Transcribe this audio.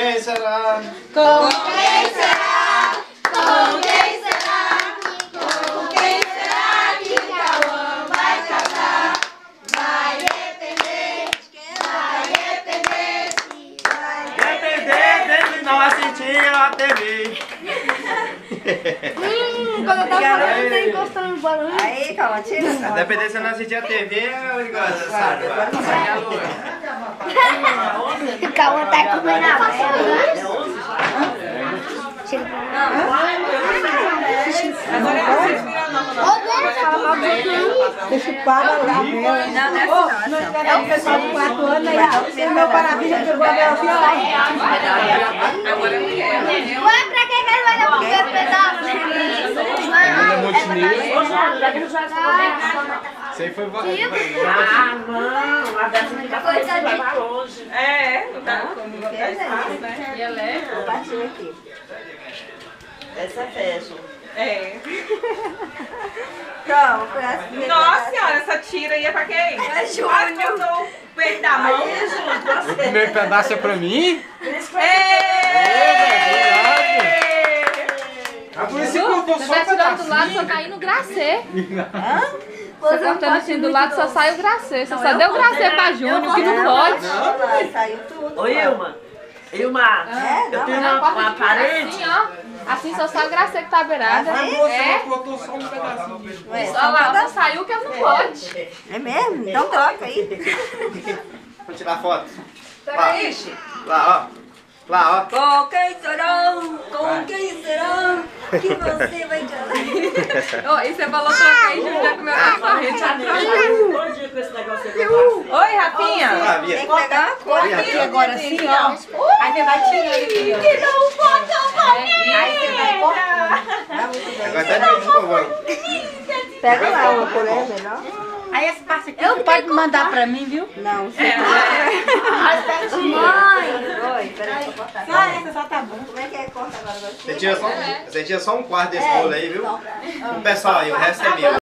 quem será? Com quem será? Com quem será? Com quem será que Cauã vai casar? Vai depender, vai depender, vai Depender dele não assistir a TV. Quando eu tava falando, você encostando no barulho. Aí, calma, tira. Depender se não assistir a TV, eu gosto, sabe? Vai a lua. O Cauã tá comendo a vela. Deixa o pau lá. Não, é o pessoal de 4 anos aí. Meu parabéns, já pegou a vela assim, ó. Agora eu quero. Ué, pra que ele vai dar o primeiro pedaço? Isso aí foi Ah, não, a dessa não vai pra longe. É, não tá como tá espaço, né? E ela é? Vou partir aqui. Essa fecha. É. Calma, foi assim. Nossa senhora, essa tira aí é pra quem? É Júnior. Botou o peito da mão. O primeiro pedaço é pra mim? Ah, por isso que eu tô Você só vai um tirando do lado, pedacinho. só caindo gracê. Você cortando assim do lado, só sai o gracê. Você só deu gracê pra Júnior, que não pode. Não, saiu tudo. Ô, Ilma. Ilma, eu tenho uma parede. Assim, ó. Assim só sai o gracê que tá beirada. Você botou só um pedacinho. Só lá, só saiu que não pode. É mesmo? Então troca aí. Vou tirar foto. Pega aí, Chico. Lá, ó. Lá, ó. Com quem será? Com quem será que você vai casar? Ô, e você falou trocar aí, Júnior já comeu a corrente atrás. Todo dia com esse negócio aqui. Oi, Rafinha. Ah, Tem Bia. que pegar uma coisa aqui agora assim, ó. Aí você vai tirando aqui, ó. Que não pode, eu vou Aí você vai cortando. Agora tá de novo. Pega lá, uma colher melhor. Aí esse passo aqui você pode mandar pra mim, viu? Não, você Mãe! Oi, peraí, vou cortar. Só essa só tá bom. Como é que é corta agora? Você tira só um quarto desse bolo aí, viu? O pessoal aí, o resto é meu.